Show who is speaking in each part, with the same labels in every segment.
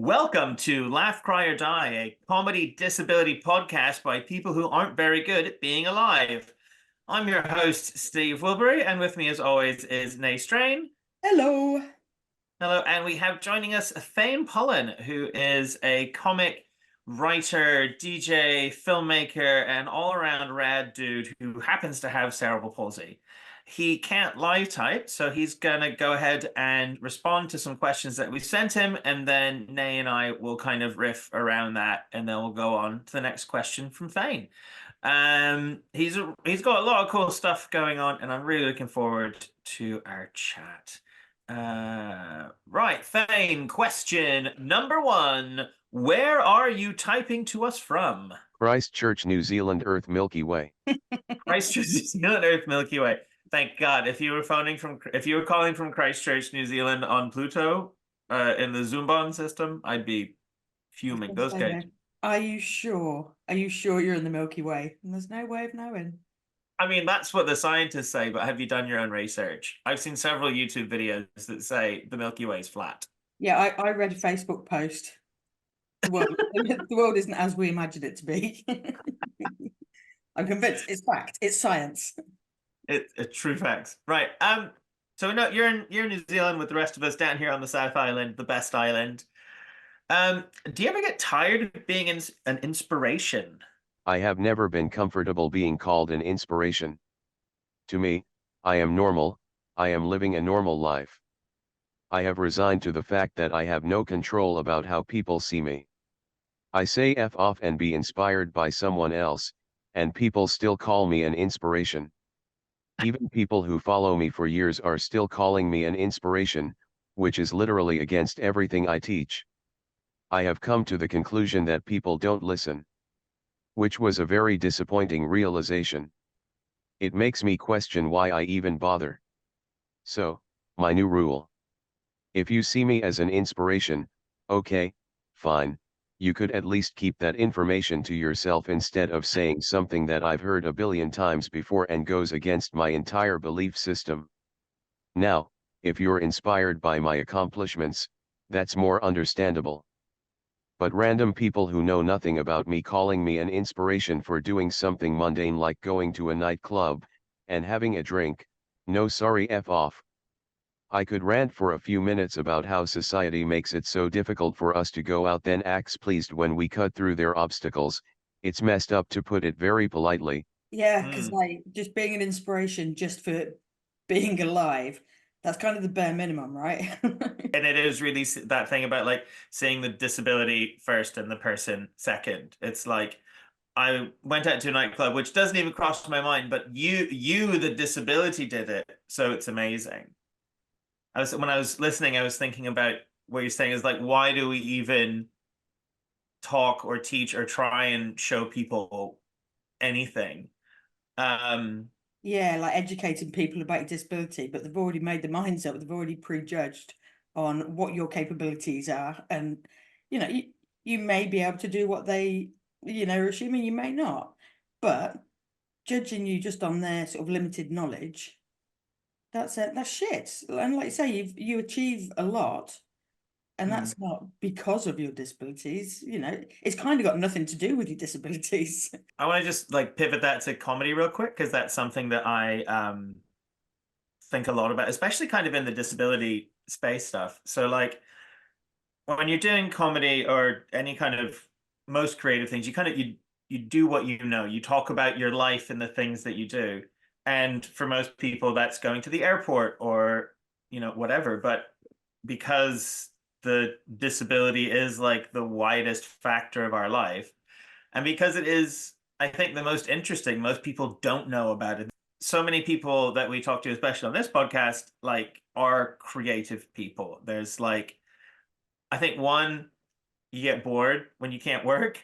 Speaker 1: Welcome to Laugh, Cry, or Die, a comedy disability podcast by people who aren't very good at being alive. I'm your host, Steve Wilbury, and with me, as always, is Nay Strain.
Speaker 2: Hello.
Speaker 1: Hello, and we have joining us Thane Pullen, who is a comic writer, DJ, filmmaker, and all-around rad dude who happens to have cerebral palsy. He can't live type, so he's gonna go ahead and respond to some questions that we sent him, and then Nay and I will kind of riff around that, and then we'll go on to the next question from Thane. He's got a lot of cool stuff going on, and I'm really looking forward to our chat. Right, Thane, question number one. Where are you typing to us from?
Speaker 3: Christchurch, New Zealand, Earth Milky Way.
Speaker 1: Christchurch, New Zealand, Earth Milky Way. Thank God. If you were calling from Christchurch, New Zealand on Pluto, in the Zumbon system, I'd be fuming. Those guys.
Speaker 2: Are you sure? Are you sure you're in the Milky Way? And there's no way of knowing.
Speaker 1: I mean, that's what the scientists say, but have you done your own research? I've seen several YouTube videos that say the Milky Way is flat.
Speaker 2: Yeah, I read a Facebook post. The world isn't as we imagine it to be. I'm convinced it's fact. It's science.
Speaker 1: It's true facts. Right. So no, you're in New Zealand with the rest of us down here on the South Island, the best island. Do you ever get tired of being an inspiration?
Speaker 3: I have never been comfortable being called an inspiration. To me, I am normal, I am living a normal life. I have resigned to the fact that I have no control about how people see me. I say F off and be inspired by someone else, and people still call me an inspiration. Even people who follow me for years are still calling me an inspiration, which is literally against everything I teach. I have come to the conclusion that people don't listen. Which was a very disappointing realization. It makes me question why I even bother. So, my new rule. If you see me as an inspiration, okay, fine, you could at least keep that information to yourself instead of saying something that I've heard a billion times before and goes against my entire belief system. Now, if you're inspired by my accomplishments, that's more understandable. But random people who know nothing about me calling me an inspiration for doing something mundane like going to a nightclub and having a drink, no, sorry, F off. I could rant for a few minutes about how society makes it so difficult for us to go out, then acts pleased when we cut through their obstacles. It's messed up, to put it very politely.
Speaker 2: Yeah, because like just being an inspiration just for being alive, that's kind of the bare minimum, right?
Speaker 1: And it is really that thing about like seeing the disability first and the person second. It's like I went out to a nightclub, which doesn't even cross my mind, but you, the disability, did it, so it's amazing. When I was listening, I was thinking about what you're saying is like, why do we even talk or teach or try and show people anything?
Speaker 2: Yeah, like educating people about your disability, but they've already made their minds up. They've already prejudged on what your capabilities are, and you may be able to do what they are assuming you may not, but judging you just on their sort of limited knowledge, that's shit. And like you say, you achieve a lot, and that's not because of your disabilities. It's kind of got nothing to do with your disabilities.
Speaker 1: I want to just like pivot that to comedy real quick, because that's something that I think a lot about, especially kind of in the disability space stuff. So like when you're doing comedy or any kind of most creative things, you do what you know. You talk about your life and the things that you do. And for most people, that's going to the airport or, whatever. But because the disability is like the widest factor of our life, and because it is, I think, the most interesting, most people don't know about it. So many people that we talk to, especially on this podcast, like are creative people. There's like, I think one, you get bored when you can't work.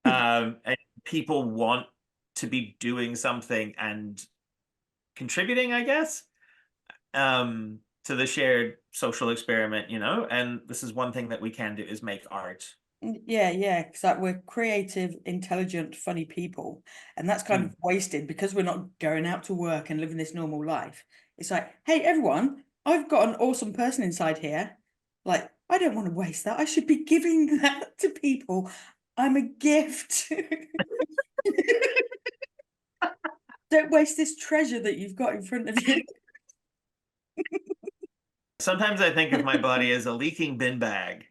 Speaker 1: And people want to be doing something and contributing, I guess, to the shared social experiment, and this is one thing that we can do is make art.
Speaker 2: Yeah, because like we're creative, intelligent, funny people, and that's kind of wasted because we're not going out to work and living this normal life. It's like, hey, everyone, I've got an awesome person inside here. Like, I don't want to waste that. I should be giving that to people. I'm a gift. Don't waste this treasure that you've got in front of you.
Speaker 1: Sometimes I think of my body as a leaking bin bag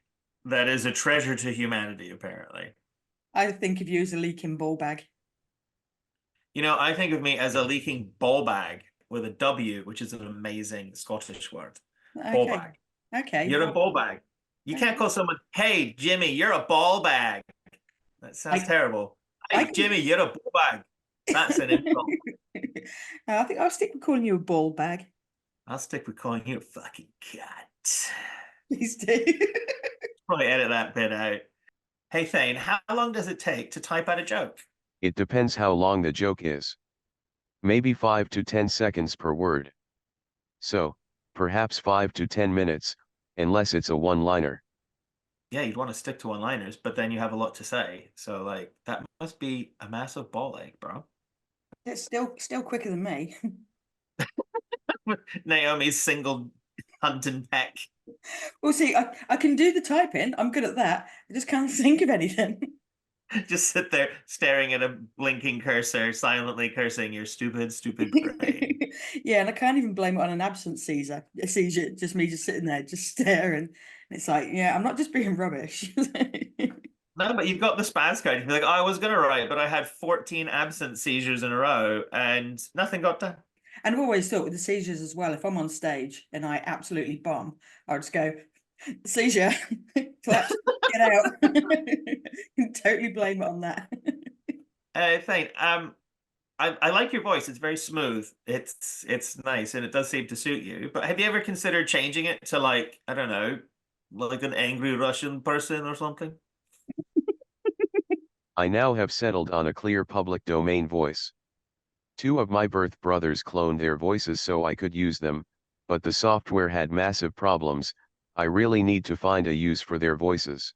Speaker 1: that is a treasure to humanity, apparently.
Speaker 2: I think of you as a leaking ball bag.
Speaker 1: You know, I think of me as a leaking ball bag with a W, which is an amazing Scottish word. Ball
Speaker 2: Okay.
Speaker 1: bag.
Speaker 2: Okay.
Speaker 1: You're a ball bag. You can't call someone, hey, Jimmy, you're a ball bag. That sounds terrible. Hey, Jimmy, you're a ball bag. That's an insult.
Speaker 2: I think I'll stick with calling you a ball bag.
Speaker 1: I'll stick with calling you a fucking cat.
Speaker 2: Please do.
Speaker 1: Probably edit that bit out. Hey, Thane, how long does it take to type out a joke?
Speaker 3: It depends how long the joke is. Maybe 5 to 10 seconds per word. So, perhaps 5 to 10 minutes, unless it's a one-liner.
Speaker 1: Yeah, you'd want to stick to one-liners, but then you have a lot to say. So, like, that must be a massive ball ache, bro.
Speaker 2: It's still quicker than me.
Speaker 1: Naomi's single hunt and peck.
Speaker 2: Well, see, I can do the typing. I'm good at that. I just can't think of anything.
Speaker 1: Just sit there staring at a blinking cursor, silently cursing your stupid, stupid brain.
Speaker 2: Yeah, and I can't even blame it on an absence seizure. Just me just sitting there, just staring. And it's like, yeah, I'm not just being rubbish.
Speaker 1: No, but you've got the spaz card. You'd be like, oh, I was going to write, but I had 14 absent seizures in a row and nothing got done.
Speaker 2: And I've always thought with the seizures as well, if I'm on stage and I absolutely bomb, I'll just go, seizure, clap, get out. Totally blame it on that.
Speaker 1: Thane, I like your voice. It's very smooth. It's nice and it does seem to suit you. But have you ever considered changing it to like, I don't know, like an angry Russian person or something?
Speaker 3: I now have settled on a clear public domain voice. 2 of my birth brothers cloned their voices so I could use them, but the software had massive problems. I really need to find a use for their voices.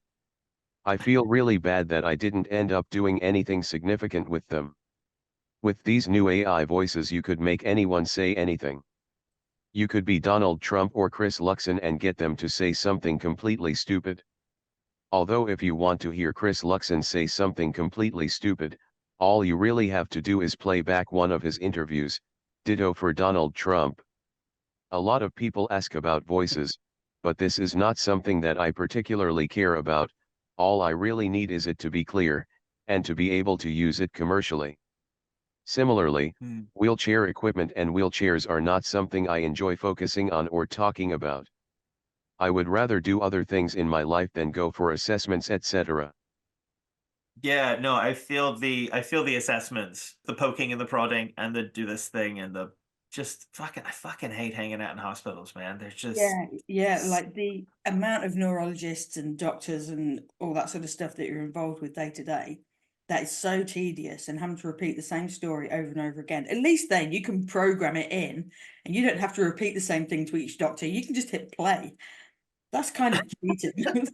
Speaker 3: I feel really bad that I didn't end up doing anything significant with them. With these new AI voices you could make anyone say anything. You could be Donald Trump or Chris Luxon and get them to say something completely stupid. Although if you want to hear Chris Luxon say something completely stupid, all you really have to do is play back one of his interviews. Ditto for Donald Trump. A lot of people ask about voices, but this is not something that I particularly care about. All I really need is it to be clear, and to be able to use it commercially. Similarly, wheelchair equipment and wheelchairs are not something I enjoy focusing on or talking about. I would rather do other things in my life than go for assessments, etc.
Speaker 1: Yeah, no, I feel the assessments, the poking and the prodding and the do this thing and the just I fucking hate hanging out in hospitals, man. They're just
Speaker 2: Yeah, like the amount of neurologists and doctors and all that sort of stuff that you're involved with day to day, that is so tedious, and having to repeat the same story over and over again. At least then you can program it in and you don't have to repeat the same thing to each doctor. You can just hit play. That's kind of cheating.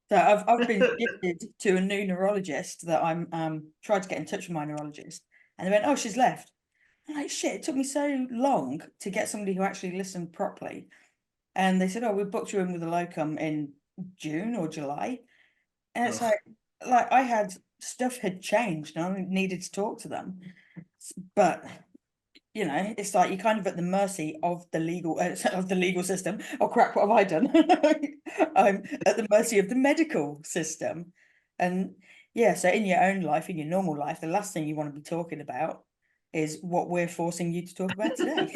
Speaker 2: So I've been gifted to a new neurologist that I'm tried to get in touch with my neurologist, and they went, oh, she's left. I'm like, shit, it took me so long to get somebody who actually listened properly. And they said, oh, we booked you in with a locum in June or July. And it's
Speaker 1: ugh.
Speaker 2: like I had stuff had changed and I needed to talk to them. But you know, it's like you're kind of at the mercy of the legal system. Oh crap, what have I done? I'm at the mercy of the medical system. And yeah, so in your own life, in your normal life, the last thing you want to be talking about is what we're forcing you to talk about today.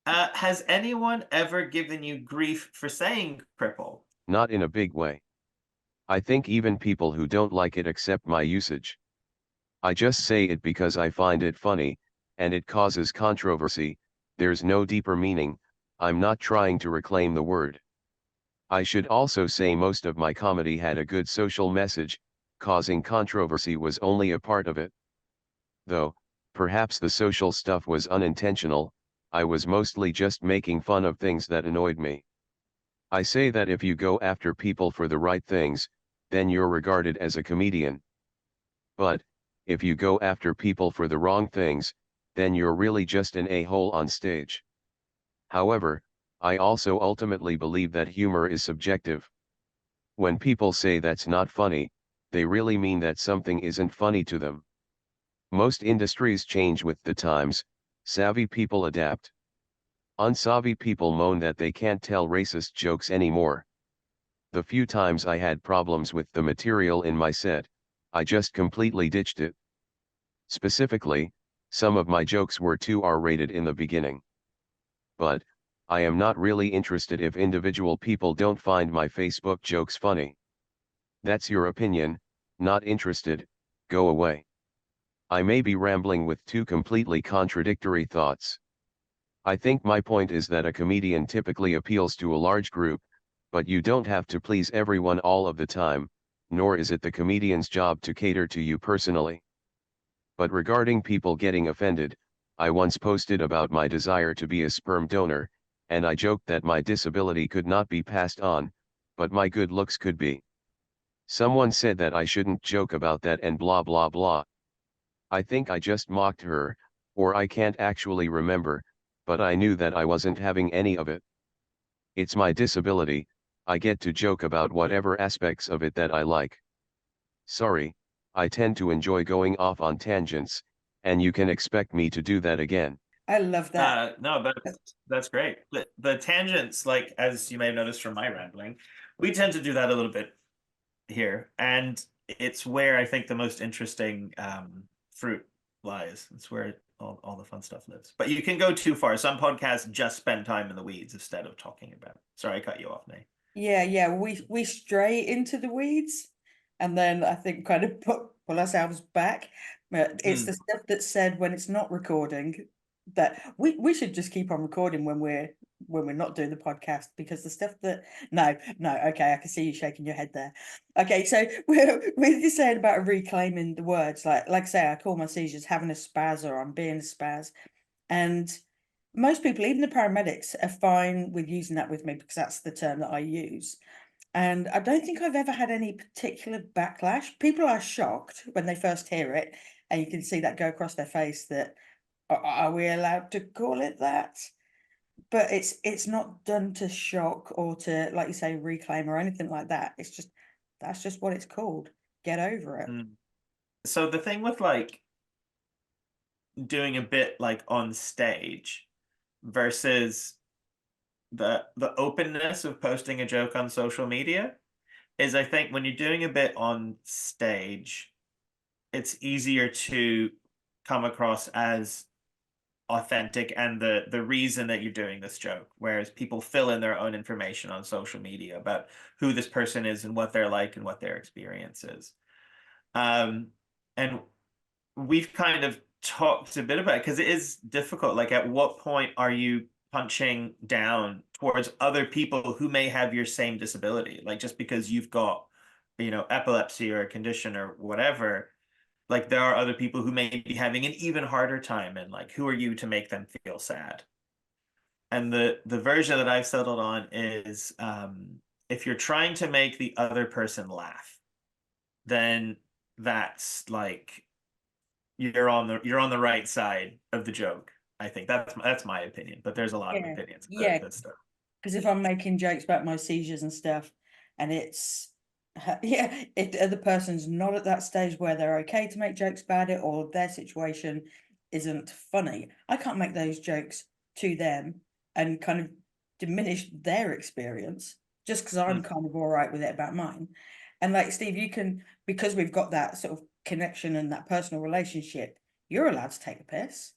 Speaker 1: Has anyone ever given you grief for saying cripple?
Speaker 3: Not in a big way. I think even people who don't like it accept my usage. I just say it because I find it funny, and it causes controversy. There's no deeper meaning. I'm not trying to reclaim the word. I should also say most of my comedy had a good social message. Causing controversy was only a part of it. Though, perhaps the social stuff was unintentional. I was mostly just making fun of things that annoyed me. I say that if you go after people for the right things, then you're regarded as a comedian. But, if you go after people for the wrong things, then you're really just an a-hole on stage. However, I also ultimately believe that humor is subjective. When people say that's not funny, they really mean that something isn't funny to them. Most industries change with the times, savvy people adapt. Unsavvy people moan that they can't tell racist jokes anymore. The few times I had problems with the material in my set, I just completely ditched it. Specifically, some of my jokes were too R-rated in the beginning. But, I am not really interested if individual people don't find my Facebook jokes funny. That's your opinion, not interested, go away. I may be rambling with two completely contradictory thoughts. I think my point is that a comedian typically appeals to a large group, but you don't have to please everyone all of the time, nor is it the comedian's job to cater to you personally. But regarding people getting offended, I once posted about my desire to be a sperm donor, and I joked that my disability could not be passed on, but my good looks could be. Someone said that I shouldn't joke about that and blah blah blah. I think I just mocked her, or I can't actually remember, but I knew that I wasn't having any of it. It's my disability, I get to joke about whatever aspects of it that I like. Sorry, I tend to enjoy going off on tangents, and you can expect me to do that again.
Speaker 2: I love that.
Speaker 1: No, that's great. The tangents, like as you may have noticed from my rambling, we tend to do that a little bit here, and it's where I think the most interesting fruit lies. It's where all the fun stuff lives. But you can go too far. Some podcasts just spend time in the weeds instead of talking about it. Sorry, I cut you off, Nate.
Speaker 2: Yeah, we stray into the weeds, and then I think kind of pull ourselves back. It's the stuff that's said when it's not recording that we should just keep on recording when we're not doing the podcast, because the stuff that no, okay, I can see you shaking your head there. Okay, so we're just saying about reclaiming the words, like I say, I call my seizures having a spaz, or I'm being a spaz, and most people, even the paramedics, are fine with using that with me because that's the term that I use. And I don't think I've ever had any particular backlash. People are shocked when they first hear it, and you can see that go across their face that, are we allowed to call it that? But it's not done to shock or to, like you say, reclaim or anything like that. It's just, that's just what it's called. Get over it.
Speaker 1: So the thing with like doing a bit like on stage versus the openness of posting a joke on social media is, I think when you're doing a bit on stage, it's easier to come across as authentic and the reason that you're doing this joke, whereas people fill in their own information on social media about who this person is and what they're like and what their experience is. And we've kind of talked a bit about it because it is difficult. Like, at what point are you punching down towards other people who may have your same disability? Like, just because you've got, epilepsy or a condition or whatever, like there are other people who may be having an even harder time, and like, who are you to make them feel sad? And the version that I've settled on is, if you're trying to make the other person laugh, then that's like you're on the right side of the joke. I think that's my opinion, but there's a lot of opinions.
Speaker 2: Yeah,
Speaker 1: stuff.
Speaker 2: Because if I'm making jokes about my seizures and stuff, and it's if the other person's not at that stage where they're okay to make jokes about it, or their situation isn't funny, I can't make those jokes to them and kind of diminish their experience just because I'm kind of all right with it about mine. And like Steve, you can, because we've got that sort of connection and that personal relationship, you're allowed to take a piss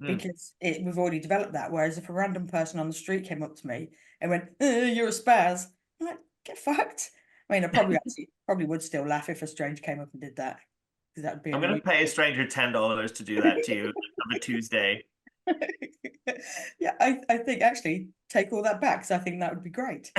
Speaker 2: because we've already developed that. Whereas if a random person on the street came up to me and went, "You're a spaz," I'm like, "Get fucked." I mean, I probably would still laugh if a stranger came up and did that, because that would be
Speaker 1: I'm going to pay a stranger $10 to do that to you on a Tuesday.
Speaker 2: Yeah, I think actually take all that back, because I think that would be great.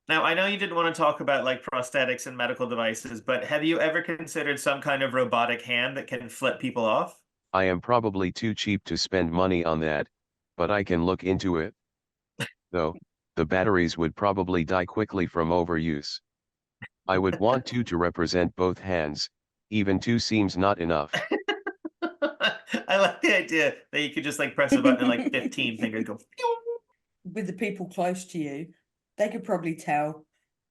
Speaker 1: Now, I know you didn't want to talk about like prosthetics and medical devices, but have you ever considered some kind of robotic hand that can flip people off?
Speaker 3: I am probably too cheap to spend money on that, but I can look into it. Though, the batteries would probably die quickly from overuse. I would want two to represent both hands, even two seems not enough.
Speaker 1: I like the idea that you could just like press a button and like 15 fingers go.
Speaker 2: With the people close to you, they could probably tell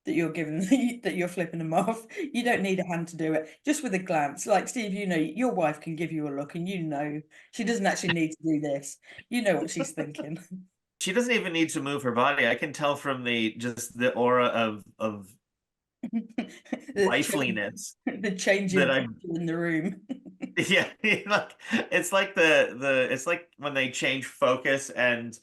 Speaker 2: that you're giving that you're flipping them off. You don't need a hand to do it, just with a glance. Like Steve, you know, your wife can give you a look, and you know she doesn't actually need to do this. You know what she's thinking.
Speaker 1: She doesn't even need to move her body. I can tell from the aura of wifeliness
Speaker 2: The change
Speaker 1: that
Speaker 2: in
Speaker 1: I
Speaker 2: temperature in the room.
Speaker 1: yeah, like it's like it's like when they change focus and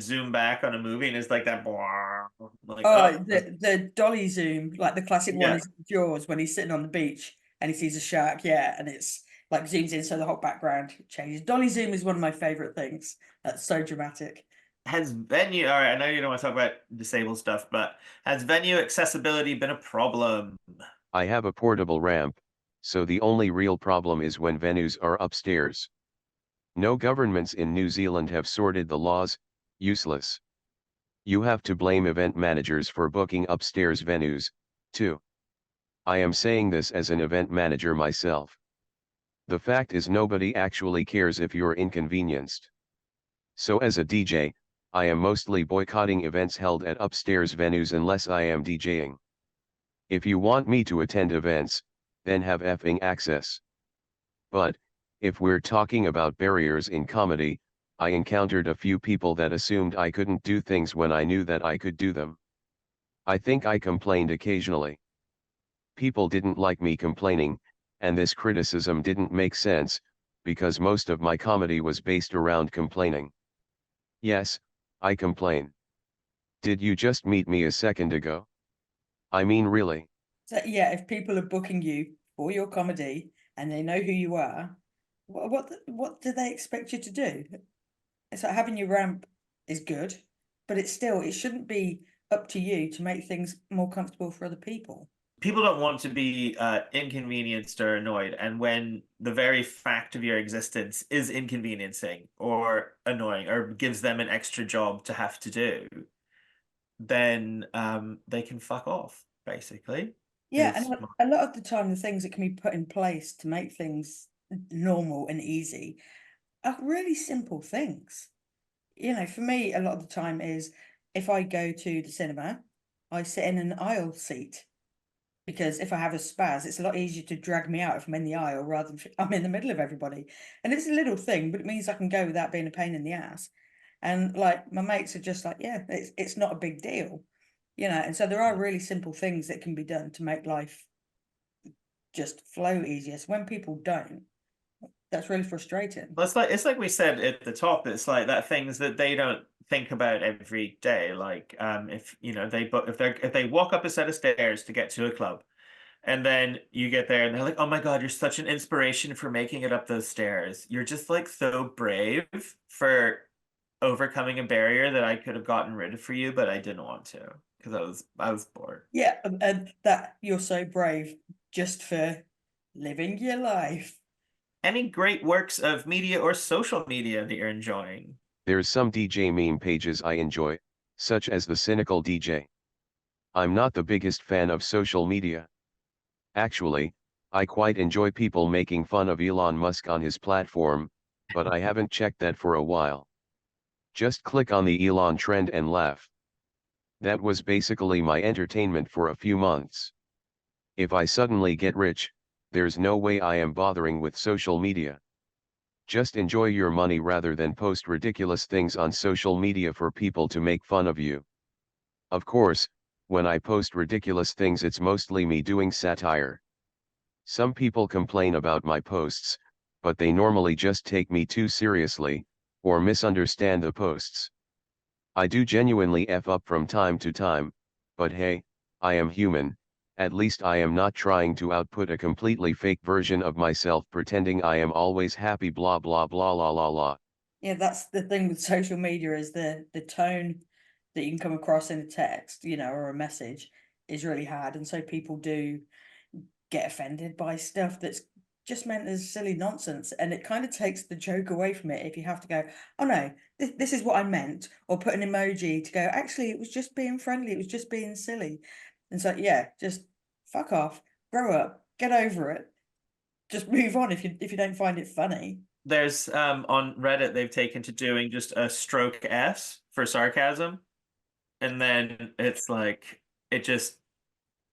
Speaker 1: zoom back on a movie and it's like that like
Speaker 2: Oh,
Speaker 1: oh
Speaker 2: the dolly zoom, like the classic one
Speaker 1: yeah.
Speaker 2: is Jaws when he's sitting on the beach and he sees a shark, yeah, and it's like zooms in so the whole background changes. Dolly zoom is one of my favorite things. That's so dramatic.
Speaker 1: Has venue, all right, I know you don't want to talk about disabled stuff, but has venue accessibility been a problem?
Speaker 3: I have a portable ramp, so the only real problem is when venues are upstairs. No governments in New Zealand have sorted the laws, useless. You have to blame event managers for booking upstairs venues, too. I am saying this as an event manager myself. The fact is nobody actually cares if you're inconvenienced. So as a DJ, I am mostly boycotting events held at upstairs venues unless I am DJing. If you want me to attend events, then have effing access. But, if we're talking about barriers in comedy, I encountered a few people that assumed I couldn't do things when I knew that I could do them. I think I complained occasionally. People didn't like me complaining, and this criticism didn't make sense, because most of my comedy was based around complaining. Yes, I complain. Did you just meet me a second ago? I mean really.
Speaker 2: So yeah, if people are booking you for your comedy and they know who you are, what do they expect you to do? It's like having your ramp is good, but it shouldn't be up to you to make things more comfortable for other people.
Speaker 1: People don't want to be inconvenienced or annoyed, and when the very fact of your existence is inconveniencing or annoying or gives them an extra job to have to do, then they can fuck off, basically.
Speaker 2: Yeah,
Speaker 1: Is
Speaker 2: and a lot of the time, the things that can be put in place to make things normal and easy are really simple things. You know, for me, a lot of the time is if I go to the cinema, I sit in an aisle seat because if I have a spaz, it's a lot easier to drag me out if I'm in the aisle rather than I'm in the middle of everybody. And it's a little thing, but it means I can go without being a pain in the ass. And like my mates are just like, yeah, it's not a big deal, you know. And so there are really simple things that can be done to make life just flow easier. So when people don't, that's really frustrating.
Speaker 1: well, it's like we said at the top. It's like that things that they don't think about every day. Like if you know if they walk up a set of stairs to get to a club, and then you get there and they're like, "Oh my God, you're such an inspiration for making it up those stairs. You're just like so brave for overcoming a barrier that I could have gotten rid of for you, but I didn't want to because I was bored."
Speaker 2: Yeah, and that you're so brave just for living your life.
Speaker 1: Any great works of media or social media that you're enjoying?
Speaker 3: There's some DJ meme pages I enjoy, such as the Cynical DJ. I'm not the biggest fan of social media. Actually, I quite enjoy people making fun of Elon Musk on his platform, but I haven't checked that for a while. Just click on the Elon trend and laugh. That was basically my entertainment for a few months. If I suddenly get rich, there's no way I am bothering with social media. Just enjoy your money rather than post ridiculous things on social media for people to make fun of you. Of course, when I post ridiculous things it's mostly me doing satire. Some people complain about my posts, but they normally just take me too seriously, or misunderstand the posts. I do genuinely F up from time to time, but hey, I am human. At least I am not trying to output a completely fake version of myself pretending I am always happy blah blah blah la la la.
Speaker 2: Yeah, that's the thing with social media is the tone that you can come across in a text, you know, or a message is really hard. And so people do get offended by stuff that's just meant as silly nonsense. And it kind of takes the joke away from it if you have to go, oh no, this is what I meant, or put an emoji to go, actually, it was just being friendly, it was just being silly. And so, yeah, just fuck off, grow up, get over it, just move on if you don't find it funny.
Speaker 1: there's on Reddit they've taken to doing just a stroke S for sarcasm, and then it's like it just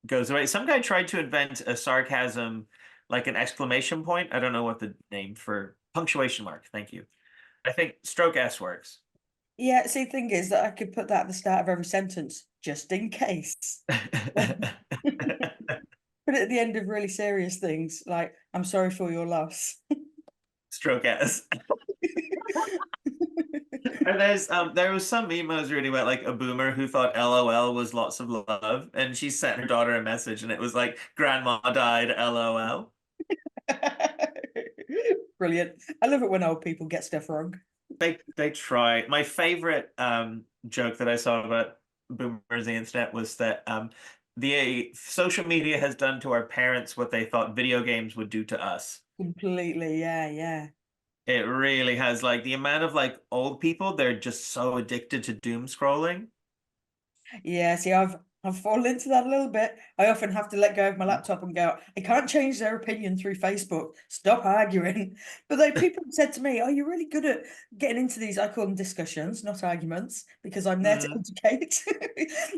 Speaker 1: goes away. Some guy tried to invent a sarcasm like an exclamation point. I don't know what the name for punctuation mark. Thank you. I think stroke S works.
Speaker 2: Yeah, see, the thing is that I could put that at the start of every sentence, just in case. Put it at the end of really serious things, like, I'm sorry for your loss.
Speaker 1: Stroke S. And there was some meme I was reading about like a boomer who thought LOL was lots of love, and she sent her daughter a message, and it was like, "Grandma died, LOL."
Speaker 2: Brilliant. I love it when old people get stuff wrong.
Speaker 1: They try. My favorite joke that I saw about boomers on the internet was that the social media has done to our parents what they thought video games would do to us.
Speaker 2: Completely, yeah.
Speaker 1: It really has, like, the amount of like old people, they're just so addicted to doom scrolling.
Speaker 2: Yeah, see, I've fallen into that a little bit. I often have to let go of my laptop and go, I can't change their opinion through Facebook. Stop arguing. But like people said to me, "Are you really good at getting into these?" I call them discussions, not arguments, because I'm there to educate.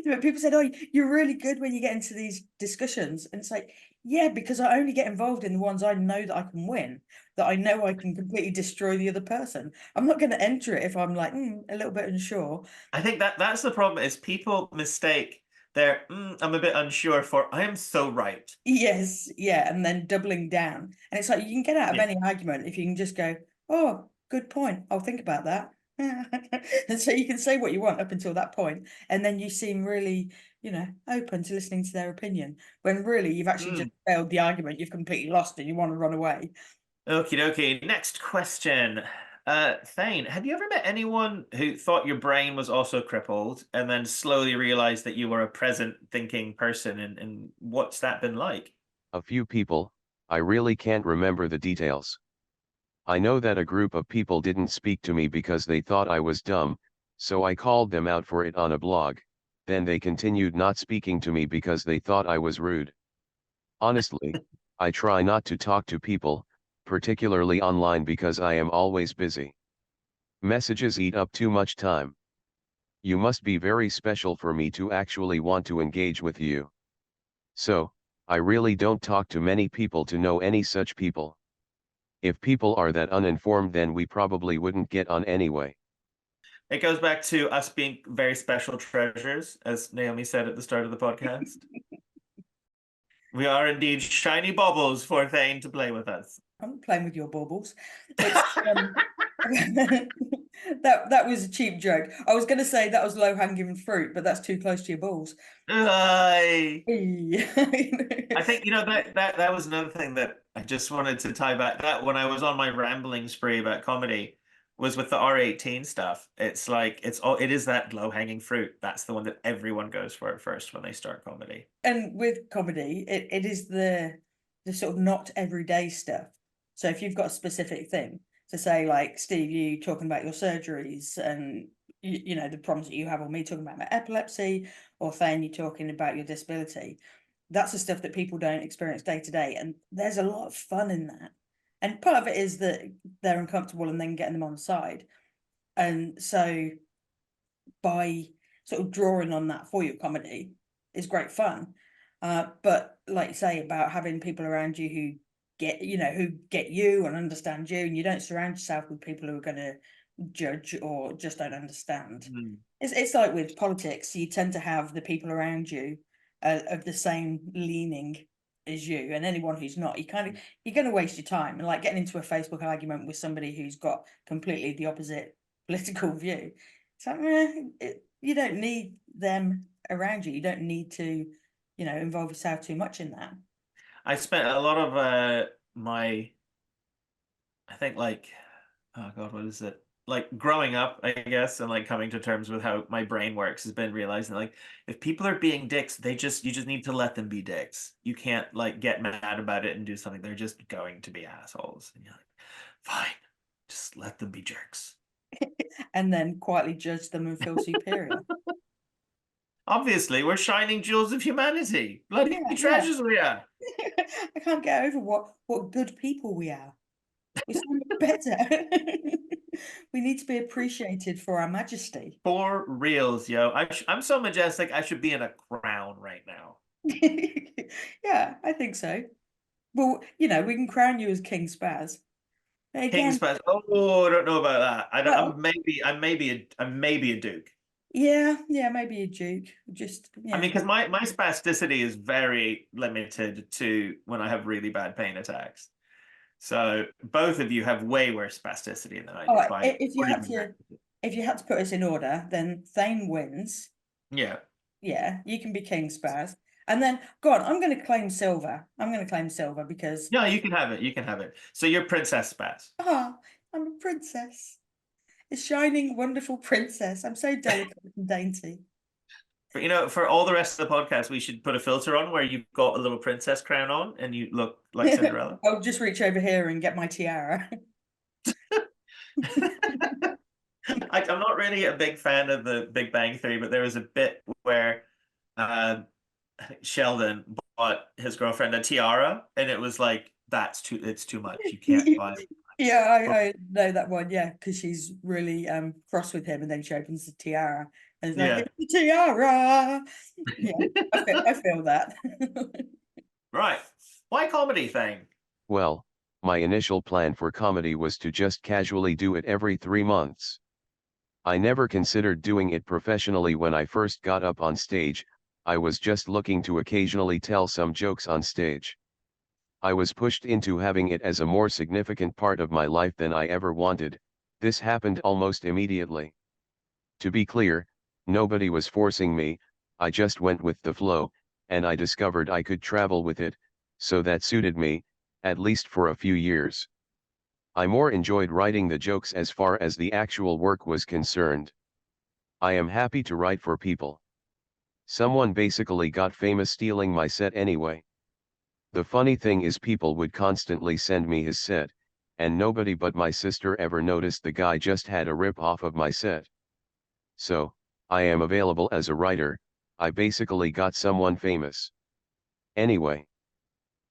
Speaker 2: But people said, "Oh, you're really good when you get into these discussions." And it's like, yeah, because I only get involved in the ones I know that I can win, that I know I can completely destroy the other person. I'm not going to enter it if I'm like a little bit unsure.
Speaker 1: I think that's the problem is people mistake their I'm a bit unsure for I am so right.
Speaker 2: Yes, yeah, and then doubling down. And it's like you can get out of
Speaker 1: Yeah.
Speaker 2: any argument if you can just go, oh, good point. I'll think about that. And so you can say what you want up until that point, and then you seem really, open to listening to their opinion. When really you've actually just failed the argument, you've completely lost and you want to run away.
Speaker 1: Okie dokie. Next question. Thane, have you ever met anyone who thought your brain was also crippled and then slowly realized that you were a present thinking person, and what's that been like?
Speaker 3: A few people, I really can't remember the details. I know that a group of people didn't speak to me because they thought I was dumb, so I called them out for it on a blog. Then they continued not speaking to me because they thought I was rude. Honestly, I try not to talk to people, particularly online, because I am always busy. Messages eat up too much time. You must be very special for me to actually want to engage with you. So, I really don't talk to many people to know any such people. If people are that uninformed, then we probably wouldn't get on anyway.
Speaker 1: It goes back to us being very special treasures, as Naomi said at the start of the podcast. We are indeed shiny baubles for Thane to play with us.
Speaker 2: I'm playing with your baubles. It's that was a cheap joke. I was going to say that was low-hanging fruit, but that's too close to your balls.
Speaker 1: I think that was another thing that I just wanted to tie back. That when I was on my rambling spree about comedy was with the R18 stuff. It's like it is that low-hanging fruit. That's the one that everyone goes for at first when they start comedy.
Speaker 2: And with comedy, it is the sort of not everyday stuff. So if you've got a specific thing to say, like Steve, you talking about your surgeries and the problems that you have, or me talking about my epilepsy, or Thane, you talking about your disability, that's the stuff that people don't experience day to day. And there's a lot of fun in that. And part of it is that they're uncomfortable and then getting them on side. And so by sort of drawing on that for your comedy is great fun. But like you say about having people around you who get you and understand you, and you don't surround yourself with people who are going to judge or just don't understand. It's like with politics, you tend to have the people around you of the same leaning as you, and anyone who's not, you're going to waste your time. And like getting into a Facebook argument with somebody who's got completely the opposite political view, it's like you don't need them around you. You don't need to involve yourself too much in that.
Speaker 1: I spent a lot of my, I think, like, oh God, what is it? Like growing up, I guess, and like coming to terms with how my brain works has been realizing like if people are being dicks, you just need to let them be dicks. You can't like get mad about it and do something. They're just going to be assholes. And you're like, fine, just let them be jerks.
Speaker 2: And then quietly judge them and feel superior.
Speaker 1: Obviously, we're shining jewels of humanity. Bloody treasures we are.
Speaker 2: I can't get over what good people we are. We sound better. We need to be appreciated for our majesty.
Speaker 1: For reals, yo. I'm so majestic, I should be in a crown right now.
Speaker 2: Yeah, I think so. Well, we can crown you as King Spaz.
Speaker 1: King
Speaker 2: Again,
Speaker 1: Spaz. Oh, I don't know about that.
Speaker 2: well,
Speaker 1: I'm maybe a duke.
Speaker 2: yeah, maybe a duke. Just,
Speaker 1: I
Speaker 2: yeah.
Speaker 1: mean, because my spasticity is very limited to when I have really bad pain attacks. So both of you have way worse spasticity than I
Speaker 2: All
Speaker 1: do
Speaker 2: right,
Speaker 1: by
Speaker 2: if you had to put us in order, then Thane wins.
Speaker 1: yeah.
Speaker 2: Yeah, you can be King Spaz. And then, go on, I'm going to claim silver. I'm going to claim silver because,
Speaker 1: No, you can have it. You can have it. So you're Princess Spaz.
Speaker 2: I'm a princess. A shining, wonderful princess. I'm so delicate and dainty.
Speaker 1: But for all the rest of the podcast, we should put a filter on where you've got a little princess crown on and you look like Cinderella.
Speaker 2: I'll just reach over here and get my tiara.
Speaker 1: I'm not really a big fan of the Big Bang Theory, but there was a bit where Sheldon bought his girlfriend a tiara, and it was like, it's too much. You can't buy it.
Speaker 2: Yeah, I know that one, yeah, because she's really cross with him, and then she opens the tiara and it's like,
Speaker 1: Yeah.
Speaker 2: it's the tiara. Yeah, I feel that.
Speaker 1: Right. Why comedy thing?
Speaker 3: Well, my initial plan for comedy was to just casually do it every 3 months. I never considered doing it professionally when I first got up on stage. I was just looking to occasionally tell some jokes on stage. I was pushed into having it as a more significant part of my life than I ever wanted. This happened almost immediately. To be clear, nobody was forcing me, I just went with the flow, and I discovered I could travel with it, so that suited me, at least for a few years. I more enjoyed writing the jokes as far as the actual work was concerned. I am happy to write for people. Someone basically got famous stealing my set anyway. The funny thing is people would constantly send me his set, and nobody but my sister ever noticed the guy just had a rip-off of my set. So, I am available as a writer, I basically got someone famous. Anyway,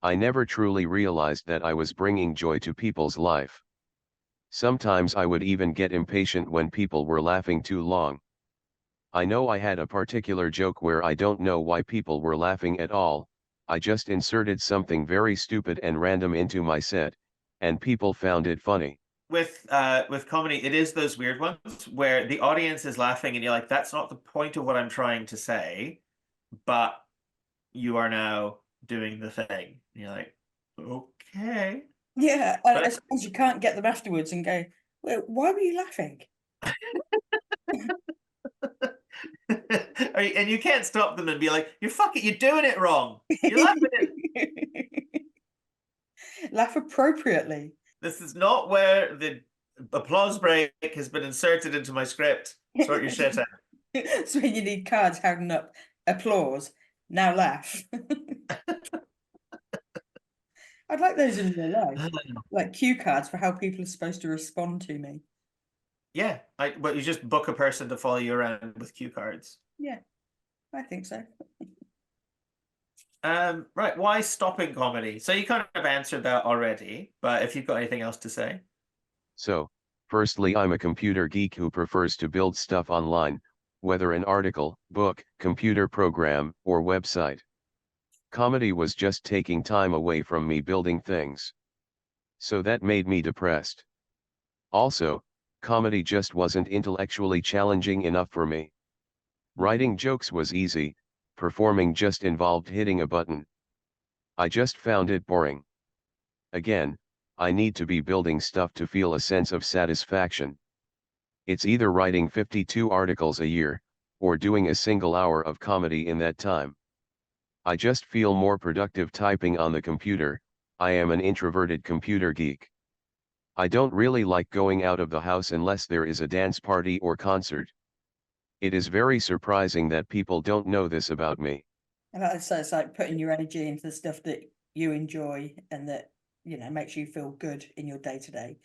Speaker 3: I never truly realized that I was bringing joy to people's life. Sometimes I would even get impatient when people were laughing too long. I know I had a particular joke where I don't know why people were laughing at all. I just inserted something very stupid and random into my set, and people found it funny.
Speaker 1: With comedy, it is those weird ones where the audience is laughing and you're like, that's not the point of what I'm trying to say, but you are now doing the thing. And you're like, okay.
Speaker 2: Yeah, I
Speaker 1: But
Speaker 2: suppose you can't get them afterwards and go, well, why were you laughing?
Speaker 1: and you can't stop them and be like, you're doing it wrong. You're laughing at
Speaker 2: Laugh appropriately.
Speaker 1: this is not where the applause break has been inserted into my script. Sort your shit out.
Speaker 2: So when you need cards hanging up, applause, now laugh. I'd like those in real life, like cue cards for how people are supposed to respond to me.
Speaker 1: Yeah, but you just book a person to follow you around with cue cards.
Speaker 2: Yeah, I think so.
Speaker 1: Right, why stopping comedy? So you kind of answered that already, but if you've got anything else to say.
Speaker 3: So, firstly, I'm a computer geek who prefers to build stuff online, whether an article, book, computer program, or website. Comedy was just taking time away from me building things. So that made me depressed. Also, comedy just wasn't intellectually challenging enough for me. Writing jokes was easy, performing just involved hitting a button. I just found it boring. Again, I need to be building stuff to feel a sense of satisfaction. It's either writing 52 articles a year, or doing a single hour of comedy in that time. I just feel more productive typing on the computer. I am an introverted computer geek. I don't really like going out of the house unless there is a dance party or concert. It is very surprising that people don't know this about me.
Speaker 2: So it's like putting your energy into the stuff that you enjoy and that, makes you feel good in your day to day.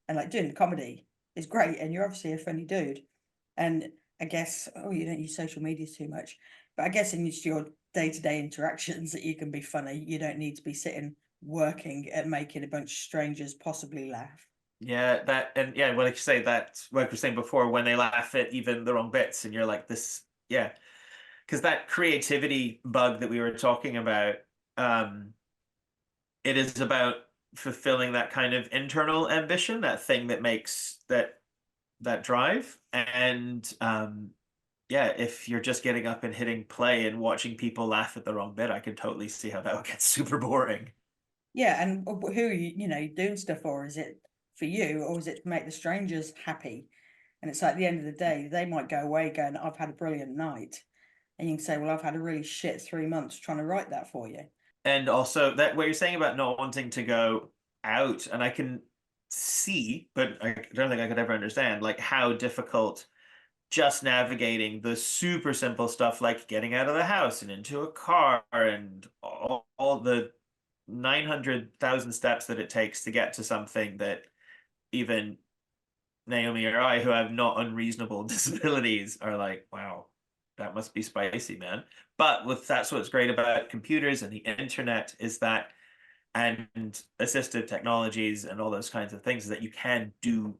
Speaker 2: And like doing comedy is great. And you're obviously a funny dude. And I guess, you don't use social media too much, but I guess in just your day to day interactions that you can be funny. You don't need to be sitting working at making a bunch of strangers possibly laugh.
Speaker 1: Yeah, that, and yeah, like you say, that, like we were saying before, when they laugh at even the wrong bits, and you're like, this, yeah, because that creativity bug that we were talking about, um, it is about fulfilling that kind of internal ambition, that thing that makes that drive. And yeah, if you're just getting up and hitting play and watching people laugh at the wrong bit, I can totally see how that would get super boring.
Speaker 2: Yeah, and who are you doing stuff for? Is it for you, or is it to make the strangers happy? And it's like, at the end of the day, they might go away going, I've had a brilliant night. And you can say, well, I've had a really shit 3 months trying to write that for you.
Speaker 1: And also that what you're saying about not wanting to go out, and I can see, but I don't think I could ever understand, like how difficult just navigating the super simple stuff like getting out of the house and into a car and all the 900,000 steps that it takes to get to something that even Naomi or I, who have not unreasonable disabilities, are like, wow, that must be spicy, man. But that's what's great about computers and the internet is that, and assistive technologies and all those kinds of things, is that you can do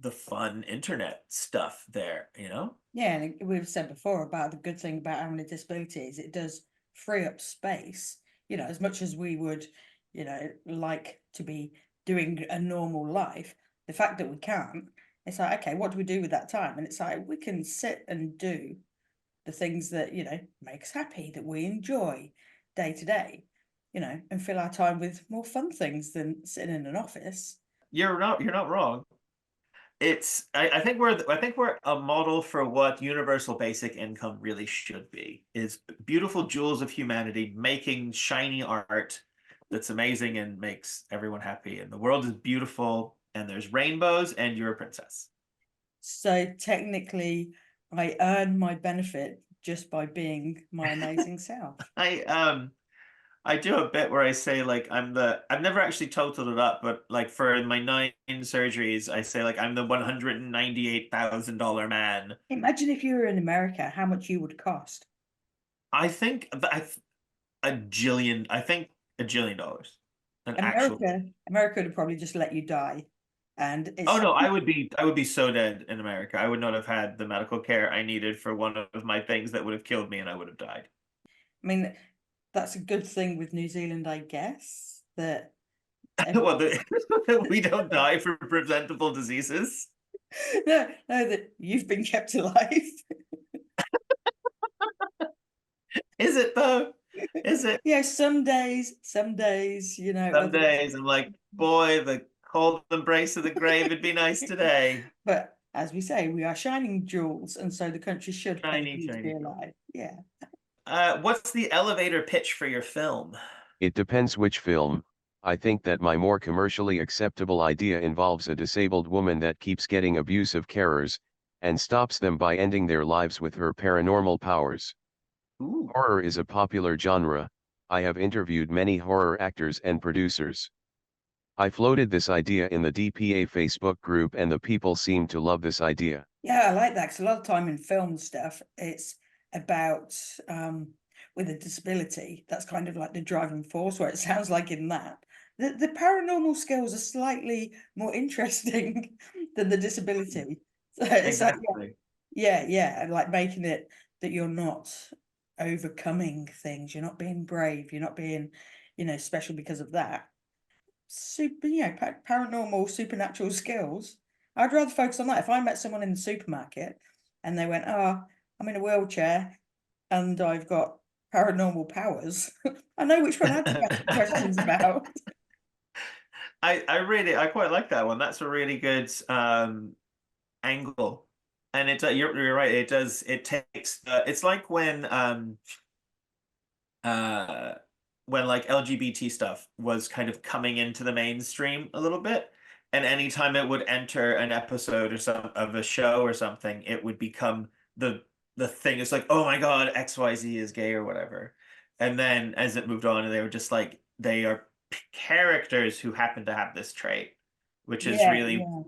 Speaker 1: the fun internet stuff there, you know?
Speaker 2: Yeah, and we've said before about the good thing about having a disability is it does free up space. As much as we would, like to be doing a normal life, the fact that we can't, it's like, okay, what do we do with that time? And it's like, we can sit and do the things that, make us happy, that we enjoy day to day, and fill our time with more fun things than sitting in an office.
Speaker 1: You're not wrong. I think we're a model for what universal basic income really should be, is beautiful jewels of humanity making shiny art that's amazing and makes everyone happy, and the world is beautiful and there's rainbows and you're a princess.
Speaker 2: So technically, I earn my benefit just by being my amazing self.
Speaker 1: I do a bit where I say like I've never actually totaled it up, but like for my 9 surgeries, I say like I'm the $198,000 man.
Speaker 2: Imagine if you were in America, how much you would cost.
Speaker 1: I think I think $1 jillion. An actual.
Speaker 2: America would probably just let you die. And
Speaker 1: Oh
Speaker 2: it's,
Speaker 1: no, I would be so dead in America. I would not have had the medical care I needed for one of my things that would have killed me and I would have died.
Speaker 2: I mean, that's a good thing with New Zealand, I guess, that
Speaker 1: Well, we don't die from preventable diseases.
Speaker 2: no, that you've been kept alive.
Speaker 1: Is it though? Is it?
Speaker 2: Yeah, some days,
Speaker 1: Some
Speaker 2: whether it's,
Speaker 1: days I'm like, boy, the cold embrace of the grave would be nice today.
Speaker 2: but as we say, we are shining jewels, and so the country should pay for
Speaker 1: Shiny,
Speaker 2: you to be
Speaker 1: shiny.
Speaker 2: alive. Yeah.
Speaker 1: What's the elevator pitch for your film?
Speaker 3: It depends which film. I think that my more commercially acceptable idea involves a disabled woman that keeps getting abusive carers, and stops them by ending their lives with her paranormal powers.
Speaker 1: Ooh.
Speaker 3: Horror is a popular genre. I have interviewed many horror actors and producers. I floated this idea in the DPA Facebook group and the people seem to love this idea.
Speaker 2: Yeah, I like that because a lot of time in film stuff, it's about with a disability. That's kind of like the driving force, where it sounds like in that. The paranormal skills are slightly more interesting than the disability. So it's like,
Speaker 1: Exactly.
Speaker 2: yeah, and like making it that you're not overcoming things, you're not being brave, you're not being, special because of that. Super, paranormal, supernatural skills. I'd rather focus on that. If I met someone in the supermarket and they went, "Oh, I'm in a wheelchair and I've got paranormal powers," I know which one I'd be asking questions about.
Speaker 1: I quite like that one. That's a really good angle. And you're right. It's like uh when like LGBT stuff was kind of coming into the mainstream a little bit. And anytime it would enter an episode or some of a show or something, it would become the thing. It's like, oh my God, XYZ is gay or whatever. And then as it moved on, and they were just like, they are characters who happen to have this trait, which is
Speaker 2: Yeah,
Speaker 1: really
Speaker 2: yeah.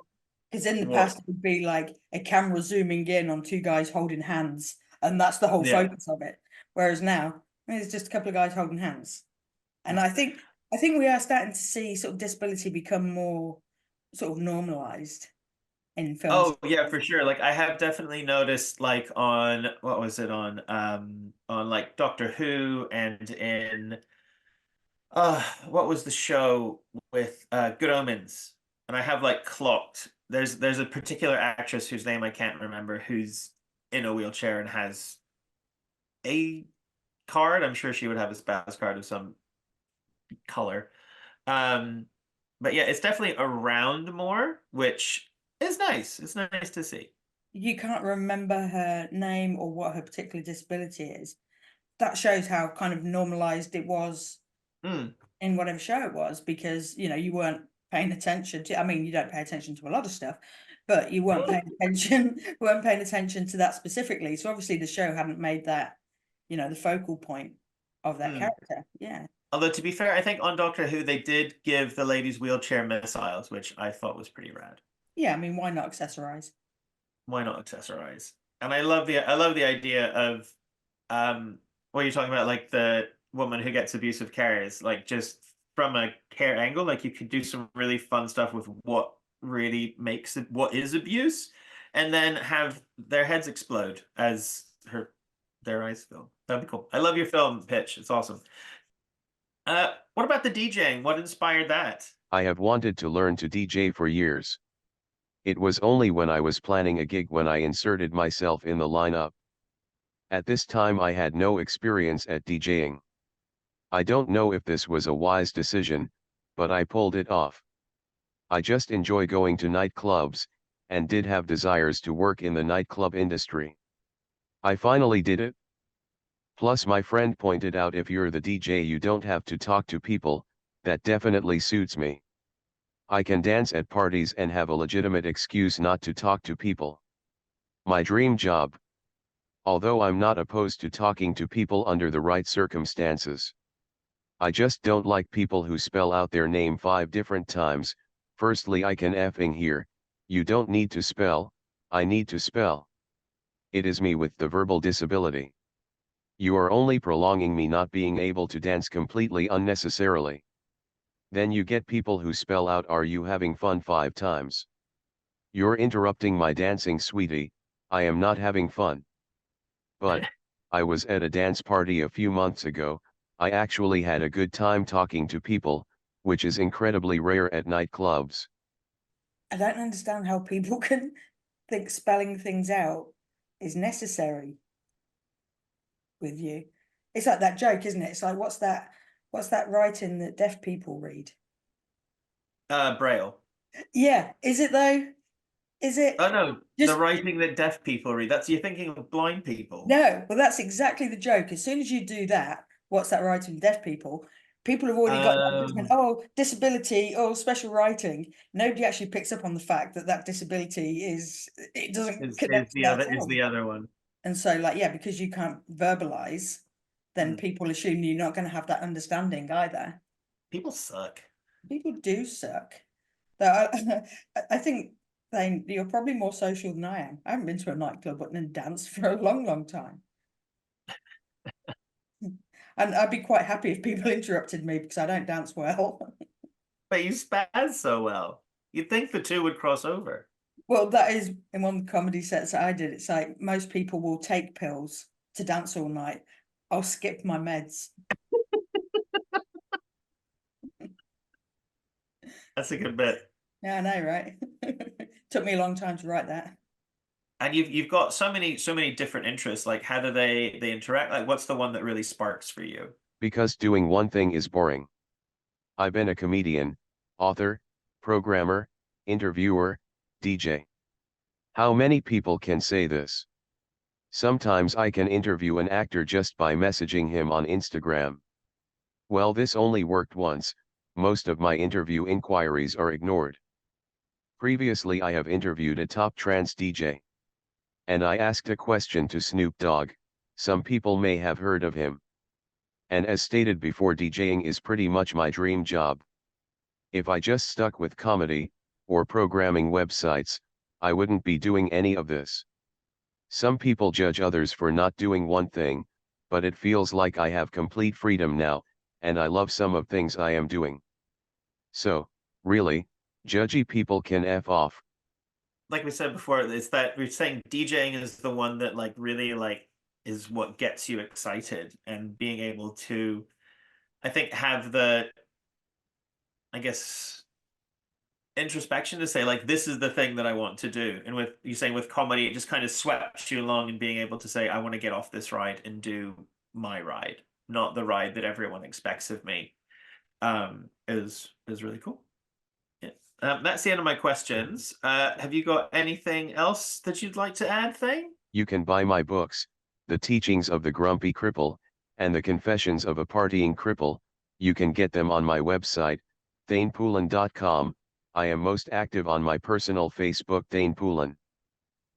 Speaker 2: Because in the
Speaker 1: what,
Speaker 2: past, it would be like a camera zooming in on two guys holding hands, and that's the whole
Speaker 1: yeah.
Speaker 2: focus of it. Whereas now, it's just a couple of guys holding hands. And I think I think we are starting to see sort of disability become more sort of normalized in films.
Speaker 1: Oh yeah, for sure. Like I have definitely noticed like on what was it on like Doctor Who and in what was the show with Good Omens? And I have like clocked there's a particular actress whose name I can't remember who's in a wheelchair and has a card. I'm sure she would have a spouse card of some color. Um, but yeah, it's definitely around more, which is nice. It's nice to see.
Speaker 2: You can't remember her name or what her particular disability is. That shows how kind of normalized it was
Speaker 1: Mm.
Speaker 2: in whatever show it was, because you weren't paying attention to. I mean, you don't pay attention to a lot of stuff, but you weren't paying attention, weren't paying attention to that specifically. So obviously the show hadn't made that, the focal point of that
Speaker 1: Mm.
Speaker 2: character. Yeah.
Speaker 1: Although to be fair, I think on Doctor Who they did give the ladies wheelchair missiles, which I thought was pretty rad.
Speaker 2: Yeah, I mean, why not accessorize?
Speaker 1: Why not accessorize? And I love the idea of what you're talking about, like the woman who gets abusive carers, like just from a care angle, like you could do some really fun stuff with what really makes it what is abuse, and then have their heads explode as their eyes fill. That'd be cool. I love your film pitch. It's awesome. What about the DJing? What inspired that?
Speaker 3: I have wanted to learn to DJ for years. It was only when I was planning a gig when I inserted myself in the lineup. At this time I had no experience at DJing. I don't know if this was a wise decision, but I pulled it off. I just enjoy going to nightclubs, and did have desires to work in the nightclub industry. I finally did it. Plus my friend pointed out if you're the DJ you don't have to talk to people, that definitely suits me. I can dance at parties and have a legitimate excuse not to talk to people. My dream job. Although I'm not opposed to talking to people under the right circumstances. I just don't like people who spell out their name 5 different times. Firstly, I can effing hear, you don't need to spell, I need to spell. It is me with the verbal disability. You are only prolonging me not being able to dance completely unnecessarily. Then you get people who spell out are you having fun 5 times. You're interrupting my dancing, sweetie, I am not having fun. But, I was at a dance party a few months ago, I actually had a good time talking to people, which is incredibly rare at nightclubs.
Speaker 2: I don't understand how people can think spelling things out is necessary with you. It's like that joke, isn't it? It's like, what's that writing that deaf people read?
Speaker 1: Braille.
Speaker 2: Yeah, is it though? Is it?
Speaker 1: Oh no,
Speaker 2: Just
Speaker 1: the writing that deaf people read. That's you're thinking of blind people.
Speaker 2: no. Well, that's exactly the joke. As soon as you do that, what's that writing for deaf people? People have already got that judgment. Oh, disability, oh, special writing. Nobody actually picks up on the fact that that disability it doesn't
Speaker 1: is
Speaker 2: connect to
Speaker 1: the
Speaker 2: that
Speaker 1: other
Speaker 2: at
Speaker 1: is
Speaker 2: all.
Speaker 1: the other one.
Speaker 2: And so, like, yeah, because you can't verbalize, then
Speaker 1: Mm.
Speaker 2: people assume you're not going to have that understanding either.
Speaker 1: People suck.
Speaker 2: People do suck. Though I think you're probably more social than I am. I haven't been to a nightclub and danced for a long, long time. And I'd be quite happy if people interrupted me because I don't dance well.
Speaker 1: But you spaz so well. You'd think the two would cross over.
Speaker 2: Well, that is in one of the comedy sets that I did. It's like most people will take pills to dance all night. I'll skip my meds.
Speaker 1: That's a good bit.
Speaker 2: Yeah, I know, right? Took me a long time to write that.
Speaker 1: And you've got so many different interests. Like how do they interact? Like what's the one that really sparks for you?
Speaker 3: Because doing one thing is boring. I've been a comedian, author, programmer, interviewer, DJ. How many people can say this? Sometimes I can interview an actor just by messaging him on Instagram. Well, this only worked once, most of my interview inquiries are ignored. Previously I have interviewed a top trance DJ. And I asked a question to Snoop Dogg, some people may have heard of him. And as stated before, DJing is pretty much my dream job. If I just stuck with comedy, or programming websites, I wouldn't be doing any of this. Some people judge others for not doing one thing, but it feels like I have complete freedom now, and I love some of things I am doing. So, really, judgy people can F off.
Speaker 1: Like we said before, it's that we're saying DJing is the one that like really like is what gets you excited, and being able to, I think, have the, I guess, introspection to say like this is the thing that I want to do. And with you saying with comedy, it just kind of swept you along, and being able to say I want to get off this ride and do my ride, not the ride that everyone expects of me, is really cool. Yeah. That's the end of my questions. Have you got anything else that you'd like to add, Thane?
Speaker 3: You can buy my books, The Teachings of the Grumpy Cripple, and The Confessions of a Partying Cripple. You can get them on my website, thanepoulin.com. I am most active on my personal Facebook, Thane Poulin.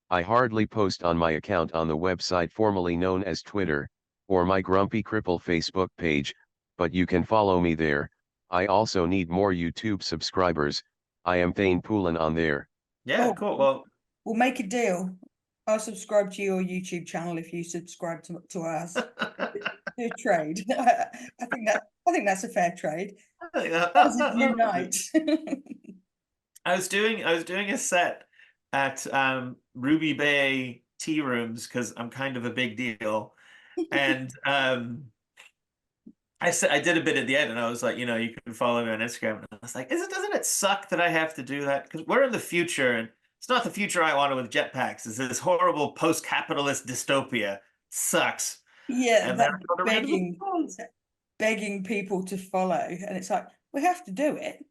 Speaker 3: I hardly post on my account on the website formerly known as Twitter, or my Grumpy Cripple Facebook page, but you can follow me there. I also need more YouTube subscribers. I am Thane Poulin on there.
Speaker 1: Yeah,
Speaker 2: Oh,
Speaker 1: cool. Well,
Speaker 2: we'll make a deal. I'll subscribe to your YouTube channel if you subscribe to ours. Do a trade. I think that's a fair trade. As if unite.
Speaker 1: I was doing a set at Ruby Bay tea rooms because I'm kind of a big deal, and I did a bit at the end, and I was like, you can follow me on Instagram, and I was like, doesn't it suck that I have to do that? Because we're in the future, and it's not the future I wanted with jetpacks. It's this horrible post-capitalist dystopia. Sucks.
Speaker 2: Yeah,
Speaker 1: And then
Speaker 2: that
Speaker 1: I got rid of
Speaker 2: begging people to follow, and it's like we have to do it,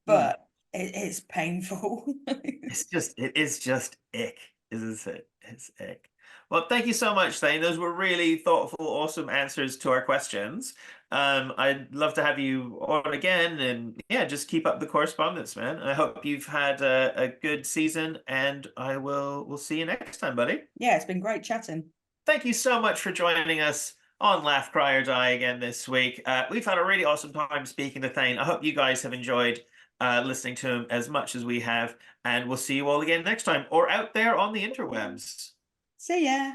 Speaker 2: but it's painful.
Speaker 1: it is just ick, isn't it? It's ick. Well, thank you so much, Thane. Those were really thoughtful, awesome answers to our questions. I'd love to have you on again, and yeah, just keep up the correspondence, man. I hope you've had a good season, and we'll see you next time, buddy.
Speaker 2: Yeah, it's been great chatting.
Speaker 1: Thank you so much for joining us on Laugh, Cry, or Die again this week. We've had a really awesome time speaking to Thane. I hope you guys have enjoyed listening to him as much as we have, and we'll see you all again next time, or out there on the interwebs.
Speaker 2: See ya.